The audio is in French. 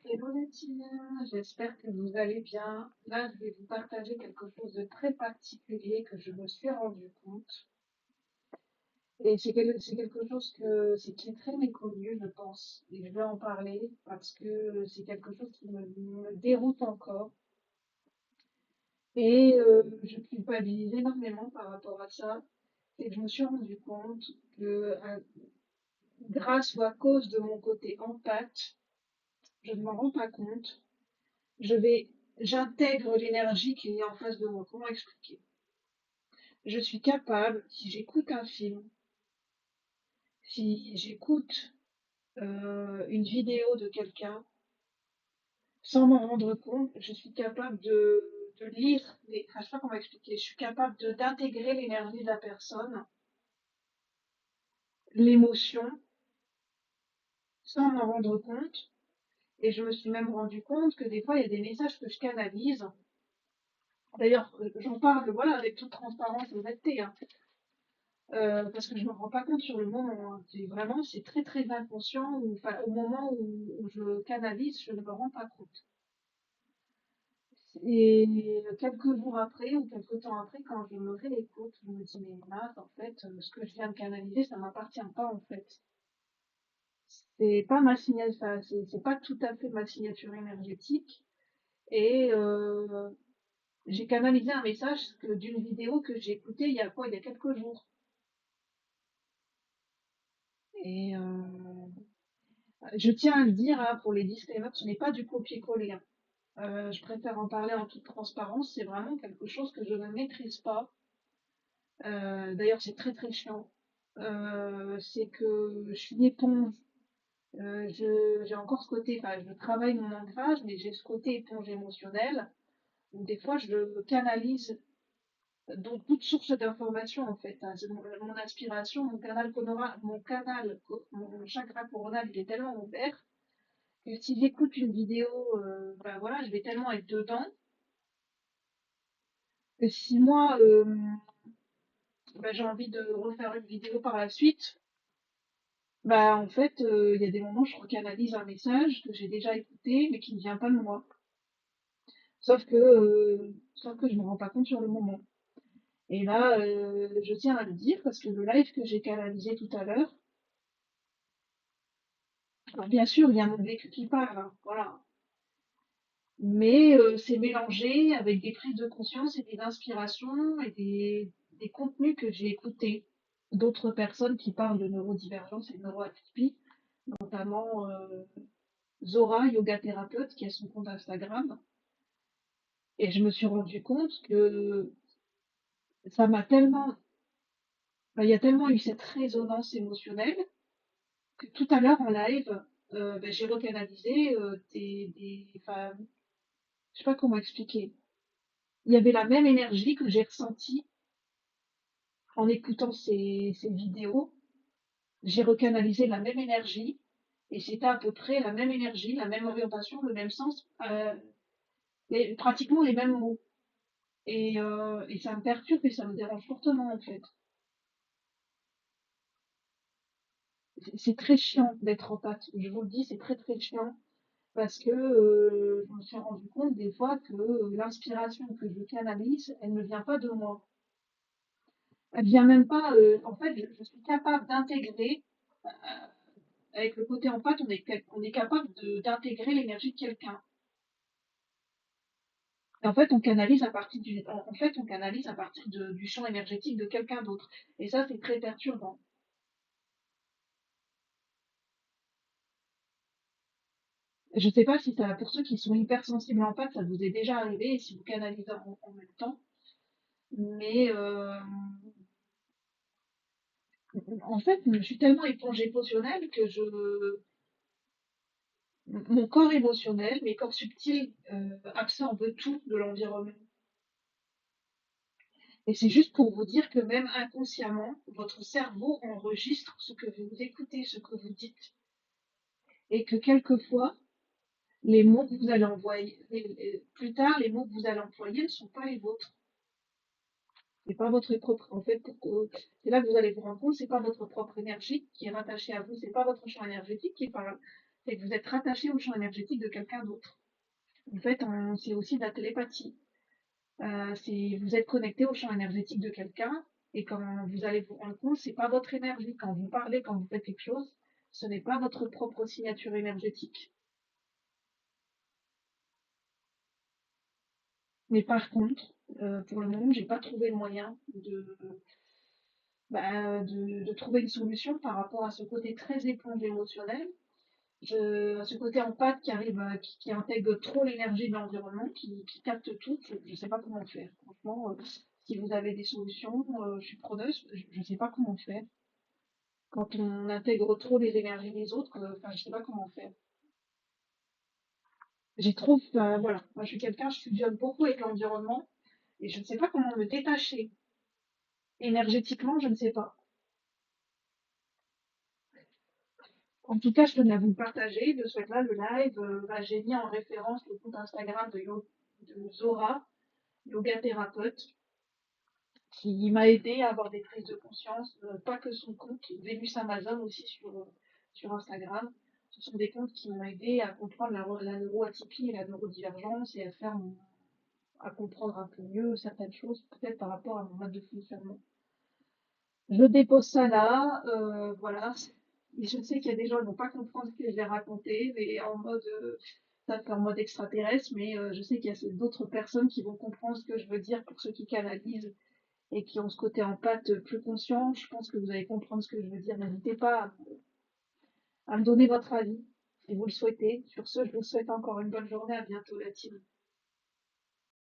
Hello les team, j'espère que vous allez bien. Là, je vais vous partager quelque chose de très particulier que je me suis rendu compte. Et c'est quelque chose qui est très méconnu, je pense. Et je vais en parler parce que c'est quelque chose qui me déroute encore. Et je culpabilise énormément par rapport à ça. Et je me suis rendu compte que grâce ou à cause de mon côté empathe, je ne m'en rends pas compte. Je vais, j'intègre l'énergie qu'il y a en face de moi. Comment expliquer? Je suis capable, si j'écoute un film, si j'écoute une vidéo de quelqu'un, sans m'en rendre compte, je suis capable de lire je sais pas comment expliquer, je suis capable d'intégrer l'énergie de la personne, l'émotion, sans m'en rendre compte. Et je me suis même rendu compte que des fois, il y a des messages que je canalise. D'ailleurs, j'en parle, voilà, avec toute transparence et honnêteté, hein. Parce que je me rends pas compte sur le moment, hein. C'est vraiment, c'est très, très inconscient ou enfin, au moment où je canalise, je ne me rends pas compte. Et quelques jours après ou quelques temps après, quand je me réécoute, je me dis: «Mais mince, en fait, ce que je viens de canaliser, ça m'appartient pas, en fait. C'est pas ma signature, enfin, c'est pas tout à fait ma signature énergétique» et j'ai canalisé un message d'une vidéo que j'ai écoutée il y a quoi? Il y a quelques jours et je tiens à le dire, hein, pour les disclaimers, ce n'est pas du copier-coller, hein. Je préfère en parler en toute transparence, c'est vraiment quelque chose que je ne maîtrise pas. D'ailleurs, c'est très, très chiant. C'est que je suis éponge. J'ai encore ce côté, enfin, je travaille mon ancrage, mais j'ai ce côté éponge émotionnelle, où des fois je canalise donc toute source d'information en fait, hein. C'est mon inspiration, mon chakra coronal, il est tellement ouvert que si j'écoute une vidéo, ben voilà, je vais tellement être dedans que si moi, bah, j'ai envie de refaire une vidéo par la suite, bah en fait, il y a des moments, je recanalise un message que j'ai déjà écouté, mais qui ne vient pas de moi. Sauf que je me rends pas compte sur le moment. Et là, je tiens à le dire parce que le live que j'ai canalisé tout à l'heure, alors bien sûr, il y a mon vécu qui parle, hein, voilà. Mais c'est mélangé avec des prises de conscience et des inspirations et des contenus que j'ai écoutés d'autres personnes qui parlent de neurodivergence et de neuroatypie, notamment Zora, yoga thérapeute, qui a son compte Instagram. Et je me suis rendu compte que ça m'a tellement, bah, il y a tellement eu cette résonance émotionnelle que tout à l'heure en live, bah, j'ai recanalisé enfin, je sais pas comment expliquer. Il y avait la même énergie que j'ai ressentie en écoutant ces vidéos. J'ai recanalisé la même énergie et c'était à peu près la même énergie, la même orientation, le même sens, pratiquement les mêmes mots. Et ça me perturbe et ça me dérange fortement en fait. C'est très chiant d'être en pâte. Je vous le dis, c'est très très chiant parce que je me suis rendu compte des fois que l'inspiration que je canalise, elle ne vient pas de moi. Elle vient même pas. En fait, je suis capable d'intégrer, avec le côté en pâte, on est capable d'intégrer l'énergie de quelqu'un. Et en fait, on canalise à partir du champ énergétique de quelqu'un d'autre. Et ça, c'est très perturbant. Je ne sais pas si ça, pour ceux qui sont hypersensibles en pâte, ça vous est déjà arrivé, et si vous canalisez en même temps. Mais en fait, je suis tellement éponge émotionnelle que mon corps émotionnel, mes corps subtils absorbent tout de l'environnement. Et c'est juste pour vous dire que même inconsciemment, votre cerveau enregistre ce que vous écoutez, ce que vous dites. Et que quelquefois, les mots que vous allez envoyer, plus tard, les mots que vous allez employer ne sont pas les vôtres. C'est pas votre propre, en fait, c'est là que vous allez vous rendre compte, c'est pas votre propre énergie qui est rattachée à vous, c'est pas votre champ énergétique qui parle, c'est que vous êtes rattaché au champ énergétique de quelqu'un d'autre. En fait, c'est aussi de la télépathie. Vous êtes connecté au champ énergétique de quelqu'un et quand vous allez vous rendre compte, c'est pas votre énergie. Quand vous parlez, quand vous faites quelque chose, ce n'est pas votre propre signature énergétique. Mais par contre, pour le moment, j'ai pas trouvé le moyen de trouver une solution par rapport à ce côté très éponge émotionnel, à ce côté empathe qui arrive, qui intègre trop l'énergie de l'environnement, qui capte tout. Je sais pas comment faire. Franchement, si vous avez des solutions, je suis preneuse. Je sais pas comment faire. Quand on intègre trop les énergies des autres, enfin, je sais pas comment faire. Voilà, moi je suis quelqu'un, je fusionne beaucoup avec l'environnement et je ne sais pas comment me détacher. Énergétiquement, je ne sais pas. En tout cas, je tenais à vous le partager. De ce fait-là, le live, j'ai mis en référence le compte Instagram de Zora, yoga thérapeute, qui m'a aidé à avoir des prises de conscience, pas que son compte, Vénus Amazon aussi sur Instagram. Ce sont des comptes qui m'ont aidé à comprendre la neuroatypie et la neurodivergence et à comprendre un peu mieux certaines choses, peut-être par rapport à mon mode de fonctionnement. Je dépose ça là, voilà. Et je sais qu'il y a des gens qui vont pas comprendre ce que je vais raconter, mais ça fait en mode extraterrestre, mais je sais qu'il y a d'autres personnes qui vont comprendre ce que je veux dire pour ceux qui canalisent et qui ont ce côté empathe plus conscient. Je pense que vous allez comprendre ce que je veux dire. N'hésitez pas à me donner votre avis si vous le souhaitez. Sur ce, je vous souhaite encore une bonne journée. À bientôt, la team.